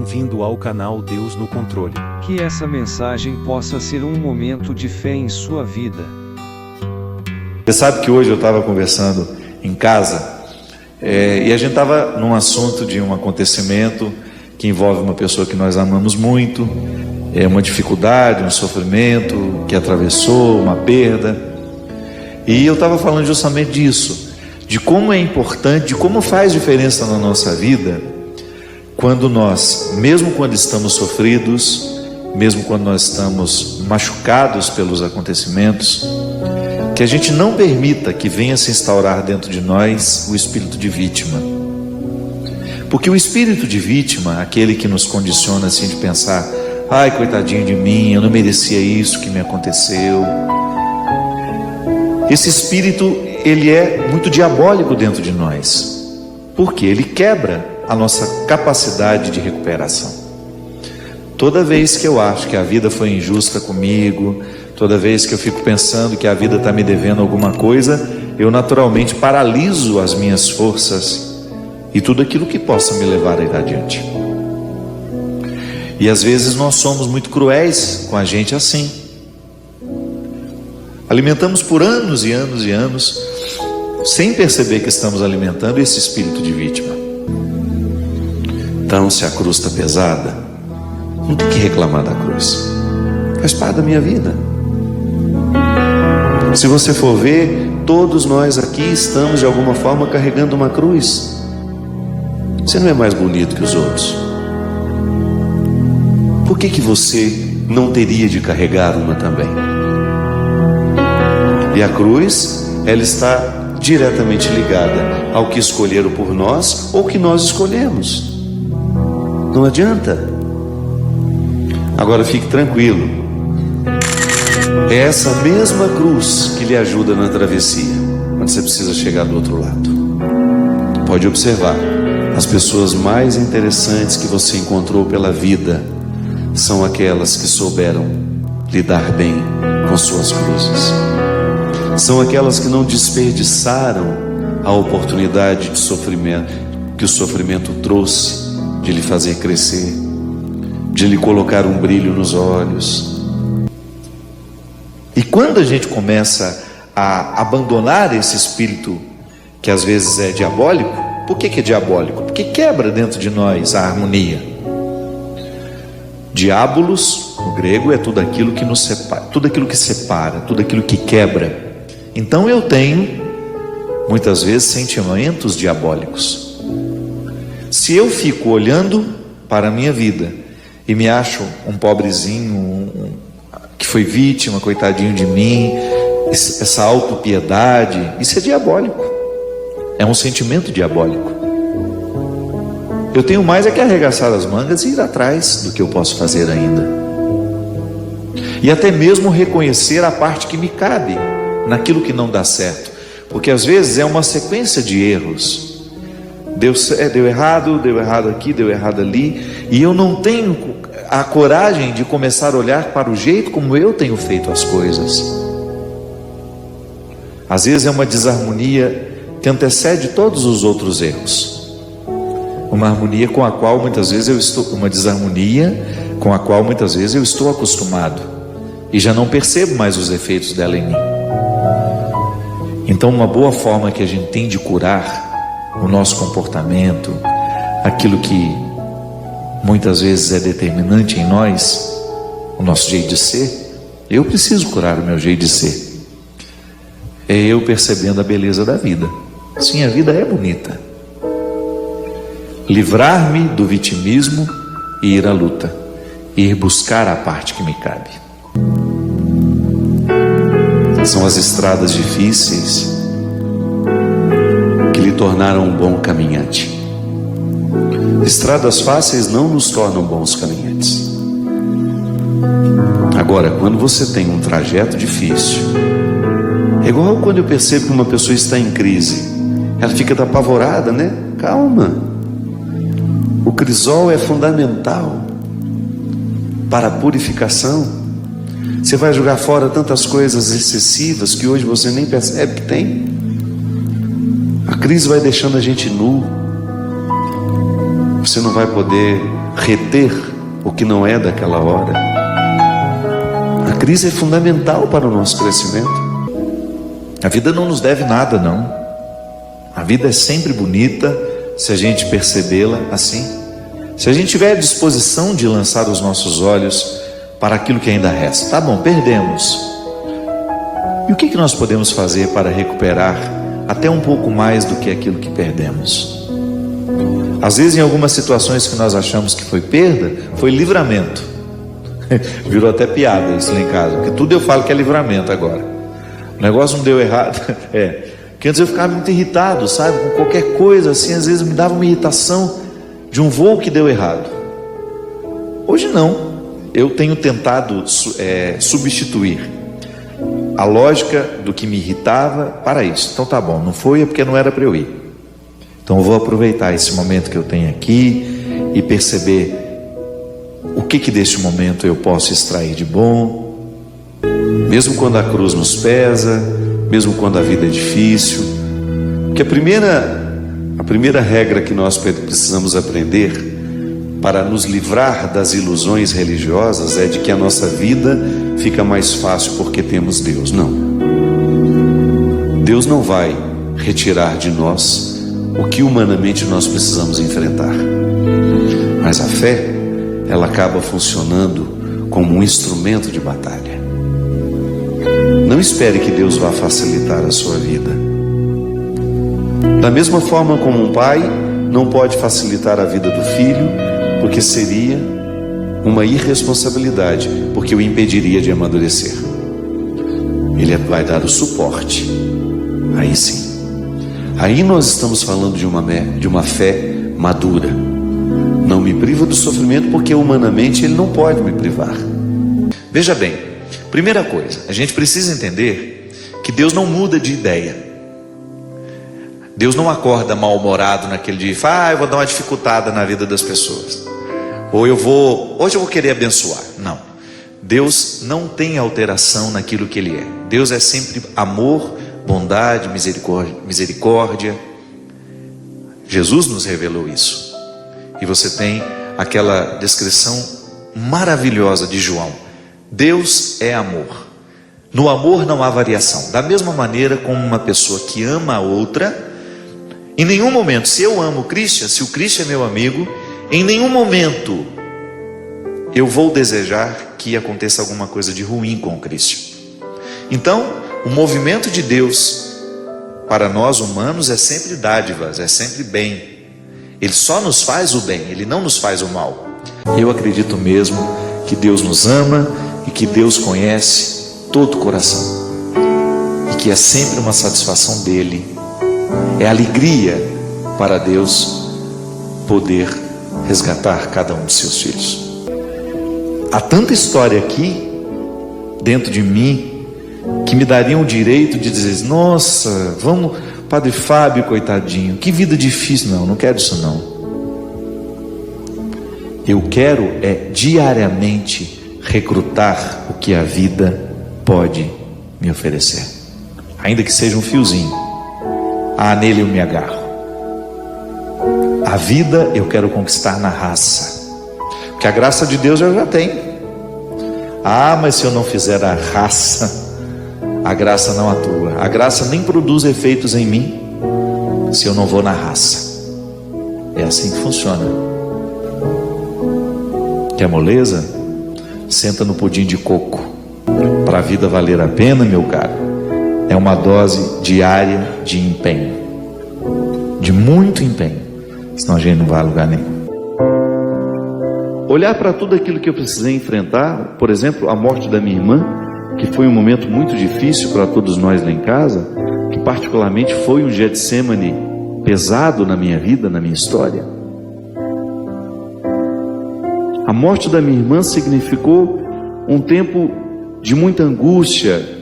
Bem-vindo ao canal Deus no Controle. Que essa mensagem possa ser um momento de fé em sua vida. Você sabe que hoje eu estava conversando em casa e a gente estava num assunto de um acontecimento que envolve uma pessoa que nós amamos muito, uma dificuldade, um sofrimento que atravessou, uma perda. E eu estava falando justamente disso, de como é importante, de como faz diferença na nossa vida quando nós, mesmo quando estamos sofridos, mesmo quando nós estamos machucados pelos acontecimentos, que a gente não permita que venha se instaurar dentro de nós o espírito de vítima. Porque o espírito de vítima, aquele que nos condiciona assim de pensar: ai, coitadinho de mim, eu não merecia isso que me aconteceu. Esse espírito, ele é muito diabólico dentro de nós, porque ele quebra a nossa capacidade de recuperação. Toda vez que eu acho que a vida foi injusta comigo, toda vez que eu fico pensando que a vida está me devendo alguma coisa, eu naturalmente paraliso as minhas forças e tudo aquilo que possa me levar a ir adiante. E às vezes nós somos muito cruéis com a gente assim. Alimentamos por anos e anos e anos, sem perceber que estamos alimentando esse espírito de vítima. Então, se a cruz está pesada, não tem que reclamar da cruz, faz parte da minha vida. Se você for ver, todos nós aqui estamos de alguma forma carregando uma cruz. Você não é mais bonito que os outros. Por que você não teria de carregar uma também? E a cruz, ela está diretamente ligada ao que escolheram por nós ou que nós escolhemos. Não adianta. Agora fique tranquilo, é essa mesma cruz que lhe ajuda na travessia, quando você precisa chegar do outro lado. Pode observar, as pessoas mais interessantes que você encontrou pela vida são aquelas que souberam lidar bem com suas cruzes. São aquelas que não desperdiçaram a oportunidade de sofrimento que o sofrimento trouxe, de lhe fazer crescer, de lhe colocar um brilho nos olhos. E quando a gente começa a abandonar esse espírito que às vezes é diabólico, por que é diabólico? Porque quebra dentro de nós a harmonia. Diabolos, no grego, é tudo aquilo que nos separa, tudo aquilo que separa, tudo aquilo que quebra. Então eu tenho muitas vezes sentimentos diabólicos. Se eu fico olhando para a minha vida e me acho um pobrezinho, que foi vítima, coitadinho de mim, essa autopiedade, isso é diabólico, é um sentimento diabólico. Eu tenho mais é que arregaçar as mangas e ir atrás do que eu posso fazer ainda, e até mesmo reconhecer a parte que me cabe naquilo que não dá certo, porque às vezes é uma sequência de erros. Deu errado aqui, deu errado ali, e eu não tenho a coragem de começar a olhar para o jeito como eu tenho feito as coisas. Às vezes é uma desarmonia que antecede todos os outros erros, uma harmonia com a qual muitas vezes uma desarmonia com a qual muitas vezes eu estou acostumado e já não percebo mais os efeitos dela em mim. Então, uma boa forma que a gente tem de curar o nosso comportamento, aquilo que muitas vezes é determinante em nós, o nosso jeito de ser. Eu preciso curar o meu jeito de ser. É eu percebendo a beleza da vida. Sim, a vida é bonita. Livrar-me do vitimismo e ir à luta, ir buscar a parte que me cabe. São as estradas difíceis que lhe tornaram um bom caminhante. Estradas fáceis não nos tornam bons caminhantes. Agora, quando você tem um trajeto difícil, é igual quando eu percebo que uma pessoa está em crise, ela fica apavorada, né? Calma. O crisol é fundamental para a purificação. Você vai jogar fora tantas coisas excessivas que hoje você nem percebe que tem. A crise vai deixando a gente nu. Você não vai poder reter o que não é daquela hora. A crise é fundamental para o nosso crescimento. A vida não nos deve nada, não. A vida é sempre bonita se a gente percebê-la assim. Se a gente tiver a disposição de lançar os nossos olhos para aquilo que ainda resta. Tá bom, perdemos. E o que nós podemos fazer para recuperar até um pouco mais do que aquilo que perdemos? Às vezes, em algumas situações que nós achamos que foi perda, foi livramento. Virou até piada isso lá em casa, porque tudo eu falo que é livramento agora. O negócio não deu errado. Porque antes eu ficava muito irritado, sabe? Com qualquer coisa assim, às vezes me dava uma irritação de um voo que deu errado. Hoje não. Eu tenho tentado substituir a lógica do que me irritava para isso. Então tá bom, não foi é porque não era para eu ir. Então eu vou aproveitar esse momento que eu tenho aqui e perceber o que deste momento eu posso extrair de bom. Mesmo quando a cruz nos pesa, mesmo quando a vida é difícil. Porque a primeira regra que nós precisamos aprender para nos livrar das ilusões religiosas é de que a nossa vida fica mais fácil porque temos Deus. Não. Deus não vai retirar de nós o que humanamente nós precisamos enfrentar. Mas a fé, ela acaba funcionando como um instrumento de batalha. Não espere que Deus vá facilitar a sua vida. Da mesma forma como um pai não pode facilitar a vida do filho, porque seria uma irresponsabilidade, porque o impediria de amadurecer. Ele vai dar o suporte. Aí sim. Aí nós estamos falando de uma fé madura. Não me priva do sofrimento, porque humanamente ele não pode me privar. Veja bem, primeira coisa, a gente precisa entender que Deus não muda de ideia. Deus não acorda mal-humorado naquele dia e fala, eu vou dar uma dificultada na vida das pessoas. Ou hoje eu vou querer abençoar. Não. Deus não tem alteração naquilo que Ele é. Deus é sempre amor, bondade, misericórdia. Jesus nos revelou isso. E você tem aquela descrição maravilhosa de João. Deus é amor. No amor não há variação. Da mesma maneira como uma pessoa que ama a outra, em nenhum momento, se eu amo o Christian, se o Christian é meu amigo, em nenhum momento eu vou desejar que aconteça alguma coisa de ruim com o Christian. Então, o movimento de Deus para nós humanos é sempre dádivas, é sempre bem. Ele só nos faz o bem, Ele não nos faz o mal. Eu acredito mesmo que Deus nos ama e que Deus conhece todo o coração, e que é sempre uma satisfação dEle, é alegria para Deus poder resgatar cada um de seus filhos. Há tanta história aqui dentro de mim que me dariam o direito de dizer, nossa, vamos, Padre Fábio, coitadinho, que vida difícil. Não quero isso não. Eu quero diariamente recrutar o que a vida pode me oferecer, ainda que seja um fiozinho. Nele eu me agarro. A vida eu quero conquistar na raça, porque a graça de Deus eu já tenho. Mas se eu não fizer a raça, a graça não atua. A graça nem produz efeitos em mim se eu não vou na raça. É assim que funciona. Quer moleza? Senta no pudim de coco. Para a vida valer a pena, meu caro, é uma dose diária de empenho, de muito empenho, senão a gente não vai a lugar nenhum. Olhar para tudo aquilo que eu precisei enfrentar, por exemplo, a morte da minha irmã, que foi um momento muito difícil para todos nós lá em casa, que particularmente foi um Getsemane pesado na minha vida, na minha história. A morte da minha irmã significou um tempo de muita angústia,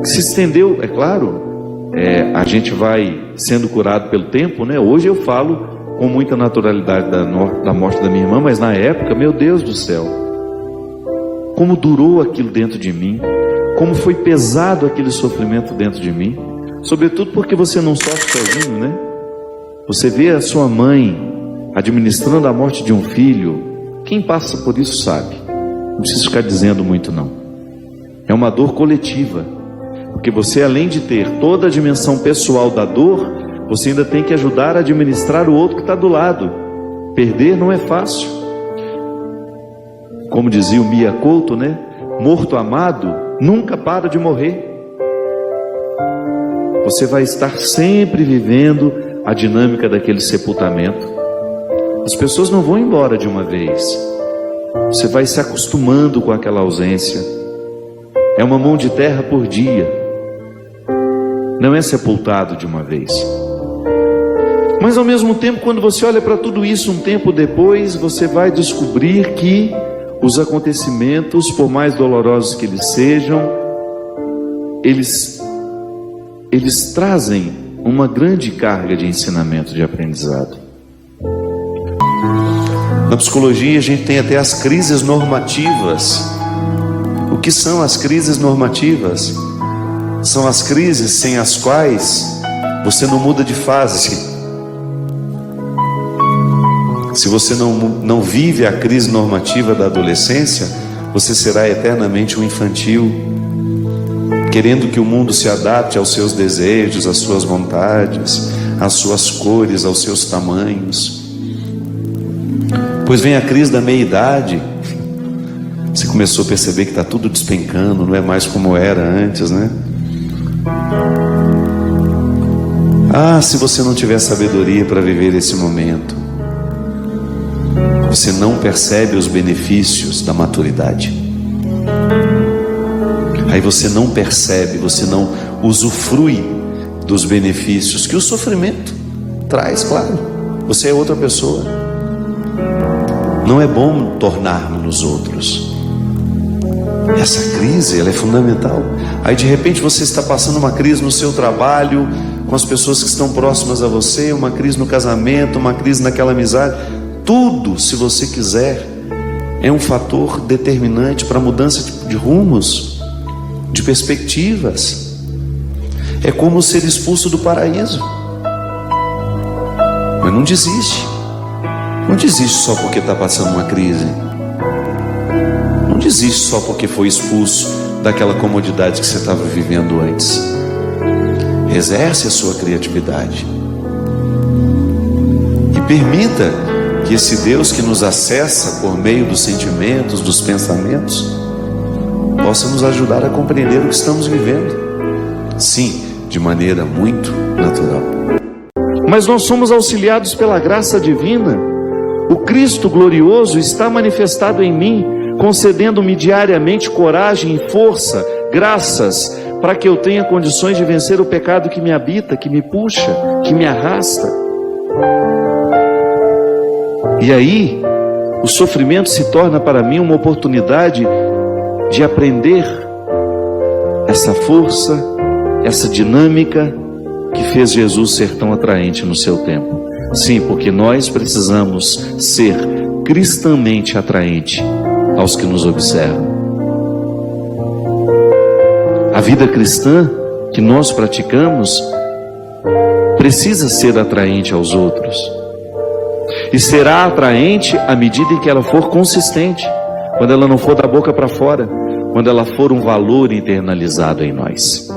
que se estendeu, é claro, a gente vai sendo curado pelo tempo, né? Hoje eu falo com muita naturalidade da morte da minha irmã, mas na época, meu Deus do céu, como durou aquilo dentro de mim, como foi pesado aquele sofrimento dentro de mim, sobretudo porque você não sofre sozinho, né? Você vê a sua mãe administrando a morte de um filho, Quem passa por isso sabe. Não preciso ficar dizendo muito não. É uma dor coletiva, porque você, além de ter toda a dimensão pessoal da dor, você ainda tem que ajudar a administrar o outro que está do lado. Perder não é fácil. Como dizia o Mia Couto, né? Morto amado nunca para de morrer. Você vai estar sempre vivendo a dinâmica daquele sepultamento. As pessoas não vão embora de uma vez. Você vai se acostumando com aquela ausência. É uma mão de terra por dia. Não é sepultado de uma vez. Mas ao mesmo tempo, quando você olha para tudo isso um tempo depois, você vai descobrir que os acontecimentos, por mais dolorosos que eles sejam, eles trazem uma grande carga de ensinamento, de aprendizado. Na psicologia a gente tem até as crises normativas. O que são as crises normativas? São as crises sem as quais você não muda de fase. Se você não vive a crise normativa da adolescência, você será eternamente um infantil, querendo que o mundo se adapte aos seus desejos, às suas vontades, às suas cores, aos seus tamanhos. Pois vem a crise da meia-idade. Você começou a perceber que está tudo despencando, não é mais como era antes, né? Se você não tiver sabedoria para viver esse momento, você não percebe os benefícios da maturidade. Aí você não percebe, você não usufrui dos benefícios que o sofrimento traz, claro. Você é outra pessoa. Não é bom tornarmos outros. Essa crise, ela é fundamental. Aí de repente você está passando uma crise no seu trabalho, com as pessoas que estão próximas a você, uma crise no casamento, uma crise naquela amizade. Tudo, se você quiser, é um fator determinante para a mudança de rumos, de perspectivas. É como ser expulso do paraíso. Mas não desiste. Não desiste só porque está passando uma crise. Não desiste só porque foi expulso daquela comodidade que você estava vivendo antes. Exerce a sua criatividade. E permita que esse Deus que nos acessa por meio dos sentimentos, dos pensamentos, possa nos ajudar a compreender o que estamos vivendo. Sim, de maneira muito natural. Mas nós somos auxiliados pela graça divina. O Cristo glorioso está manifestado em mim, concedendo-me diariamente coragem e força, graças, para que eu tenha condições de vencer o pecado que me habita, que me puxa, que me arrasta. E aí, o sofrimento se torna para mim uma oportunidade de aprender essa força, essa dinâmica que fez Jesus ser tão atraente no seu tempo. Sim, porque nós precisamos ser cristamente atraente aos que nos observam. A vida cristã que nós praticamos precisa ser atraente aos outros. E será atraente à medida em que ela for consistente, quando ela não for da boca para fora, quando ela for um valor internalizado em nós,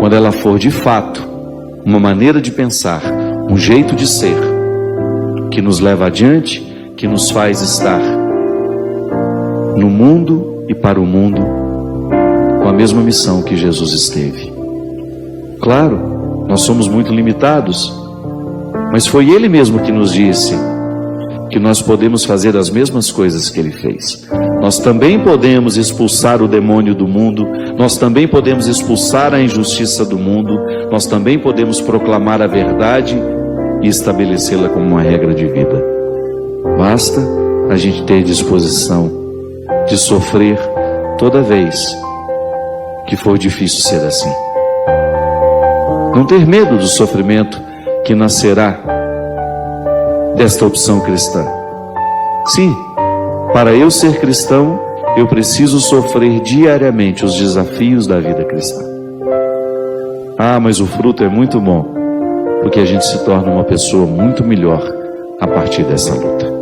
quando ela for de fato uma maneira de pensar, um jeito de ser, que nos leva adiante, que nos faz estar no mundo e para o mundo com a mesma missão que Jesus esteve. Claro, nós somos muito limitados, mas foi Ele mesmo que nos disse que nós podemos fazer as mesmas coisas que Ele fez. Nós também podemos expulsar o demônio do mundo, nós também podemos expulsar a injustiça do mundo, nós também podemos proclamar a verdade e estabelecê-la como uma regra de vida. Basta a gente ter disposição de sofrer toda vez que for difícil ser assim. Não ter medo do sofrimento que nascerá desta opção cristã. Sim, para eu ser cristão, eu preciso sofrer diariamente os desafios da vida cristã. Mas o fruto é muito bom, porque a gente se torna uma pessoa muito melhor a partir dessa luta.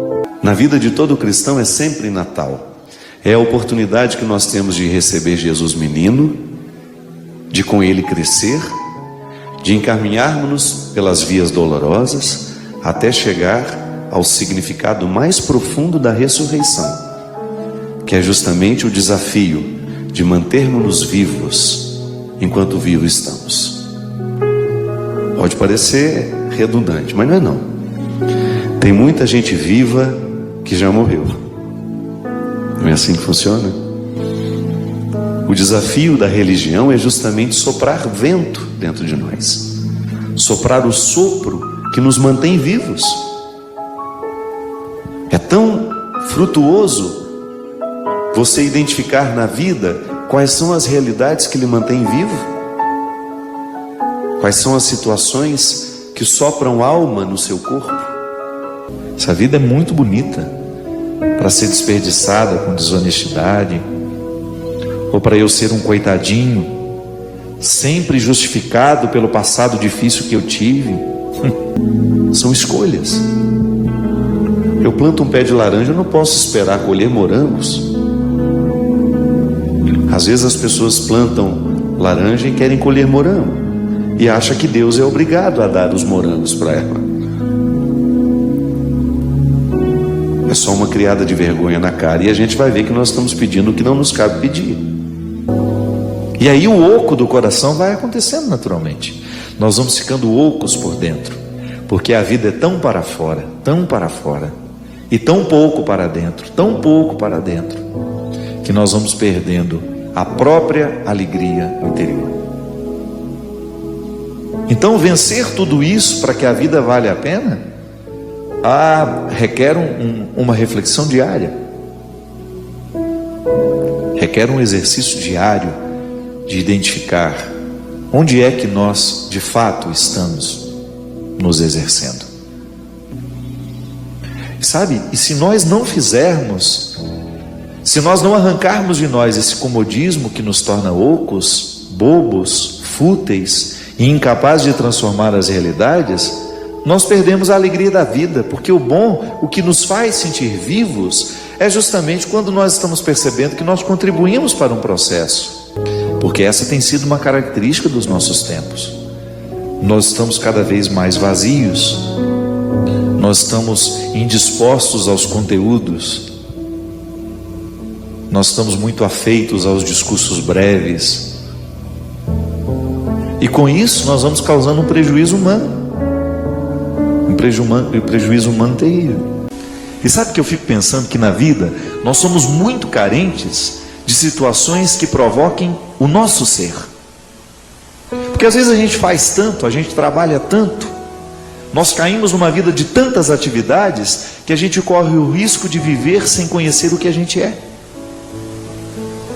Na vida de todo cristão é sempre Natal. É a oportunidade que nós temos de receber Jesus menino, de com Ele crescer, de encaminharmos-nos pelas vias dolorosas, até chegar ao significado mais profundo da ressurreição, que é justamente o desafio de mantermos-nos vivos enquanto vivos estamos. Pode parecer redundante, mas não é não. Tem muita gente viva que já morreu. Não é assim que funciona? O desafio da religião é justamente soprar vento dentro de nós, soprar o sopro que nos mantém vivos. É tão frutuoso você identificar na vida quais são as realidades que lhe mantêm vivo, quais são as situações que sopram alma no seu corpo. Essa vida é muito bonita para ser desperdiçada com desonestidade, ou para eu ser um coitadinho, sempre justificado pelo passado difícil que eu tive. São escolhas. Eu planto um pé de laranja, eu não posso esperar colher morangos. Às vezes as pessoas plantam laranja e querem colher morango, e acham que Deus é obrigado a dar os morangos para ela. É só uma criada de vergonha na cara, e a gente vai ver que nós estamos pedindo o que não nos cabe pedir. E aí o oco do coração vai acontecendo naturalmente. Nós vamos ficando ocos por dentro, porque a vida é tão para fora, e tão pouco para dentro, que nós vamos perdendo a própria alegria interior. Então, vencer tudo isso para que a vida valha a pena, requer uma reflexão diária, requer um exercício diário de identificar onde é que nós de fato estamos nos exercendo. Sabe, e se nós não fizermos, se nós não arrancarmos de nós esse comodismo que nos torna ocos, bobos, fúteis e incapazes de transformar as realidades, nós perdemos a alegria da vida, porque o que nos faz sentir vivos é justamente quando nós estamos percebendo que nós contribuímos para um processo, porque essa tem sido uma característica dos nossos tempos. Nós estamos cada vez mais vazios, nós estamos indispostos aos conteúdos, nós estamos muito afeitos aos discursos breves, e com isso nós vamos causando um prejuízo humano, prejuízo humano terrível. E sabe que eu fico pensando que na vida nós somos muito carentes de situações que provoquem o nosso ser, porque às vezes a gente faz tanto, a gente trabalha tanto, nós caímos numa vida de tantas atividades que a gente corre o risco de viver sem conhecer o que a gente é,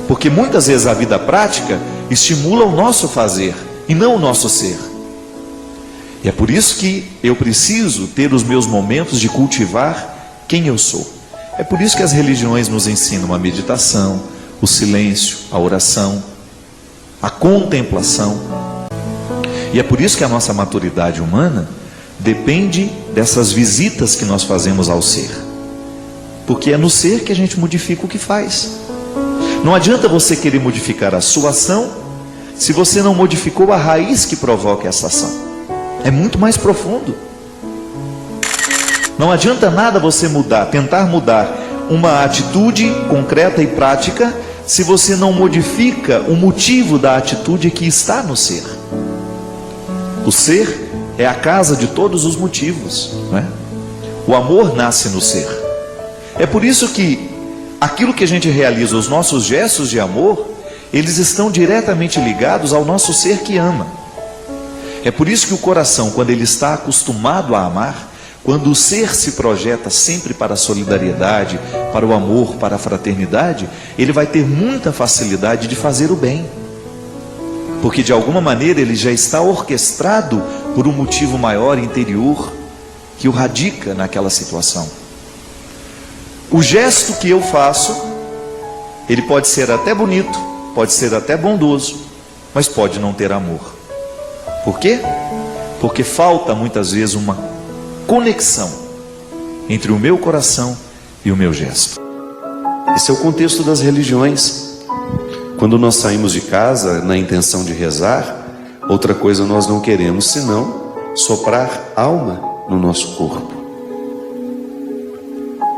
porque muitas vezes a vida prática estimula o nosso fazer e não o nosso ser. E é por isso que eu preciso ter os meus momentos de cultivar quem eu sou. É por isso que as religiões nos ensinam a meditação, o silêncio, a oração, a contemplação. E é por isso que a nossa maturidade humana depende dessas visitas que nós fazemos ao ser, porque é no ser que a gente modifica o que faz. Não adianta você querer modificar a sua ação se você não modificou a raiz que provoca essa ação. É muito mais profundo. Não adianta nada você tentar mudar uma atitude concreta e prática se você não modifica o motivo da atitude que está no ser. O ser é a casa de todos os motivos, não é? O amor nasce no ser. É por isso que aquilo que a gente realiza, os nossos gestos de amor, eles estão diretamente ligados ao nosso ser que ama. É por isso que o coração, quando ele está acostumado a amar, quando o ser se projeta sempre para a solidariedade, para o amor, para a fraternidade, ele vai ter muita facilidade de fazer o bem, porque de alguma maneira ele já está orquestrado por um motivo maior interior que o radica naquela situação. O gesto que eu faço, ele pode ser até bonito, pode ser até bondoso, mas pode não ter amor. Por quê? Porque falta muitas vezes uma conexão entre o meu coração e o meu gesto. Esse é o contexto das religiões. Quando nós saímos de casa na intenção de rezar, outra coisa nós não queremos senão soprar alma no nosso corpo.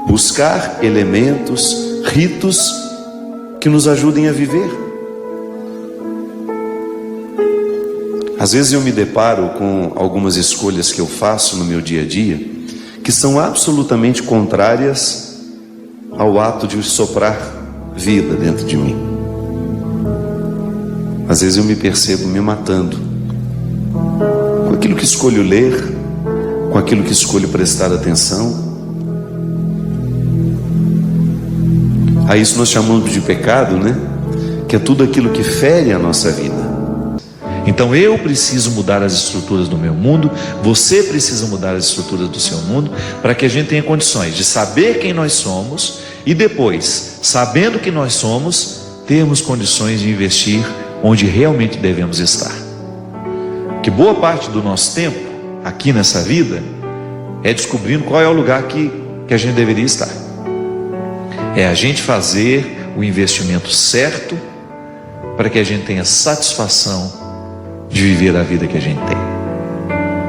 Buscar elementos, ritos que nos ajudem a viver. Às vezes eu me deparo com algumas escolhas que eu faço no meu dia a dia que são absolutamente contrárias ao ato de soprar vida dentro de mim. Às vezes eu me percebo me matando com aquilo que escolho ler, com aquilo que escolho prestar atenção. A isso nós chamamos de pecado, né? Que é tudo aquilo que fere a nossa vida. Então eu preciso mudar as estruturas do meu mundo, você precisa mudar as estruturas do seu mundo, para que a gente tenha condições de saber quem nós somos e depois, sabendo que nós somos, termos condições de investir onde realmente devemos estar. Que boa parte do nosso tempo, aqui nessa vida, é descobrindo qual é o lugar que a gente deveria estar. É a gente fazer o investimento certo para que a gente tenha satisfação de viver a vida que a gente tem.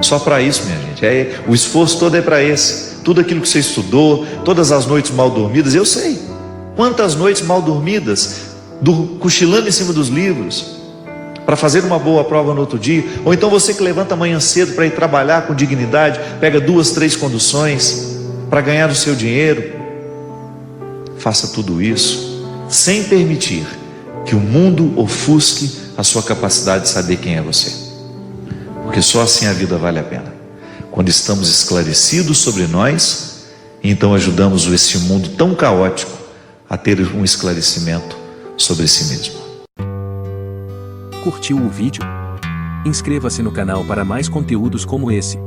Só para isso, minha gente, o esforço todo é para esse. Tudo aquilo que você estudou, todas as noites mal dormidas, eu sei quantas noites mal dormidas, cochilando em cima dos livros, para fazer uma boa prova no outro dia. Ou então você que levanta amanhã cedo para ir trabalhar com dignidade, pega 2, 3 conduções para ganhar o seu dinheiro. Faça tudo isso sem permitir que o mundo ofusque a sua capacidade de saber quem é você. Porque só assim a vida vale a pena. Quando estamos esclarecidos sobre nós, então ajudamos esse mundo tão caótico a ter um esclarecimento sobre si mesmo. Curtiu o vídeo? Inscreva-se no canal para mais conteúdos como esse.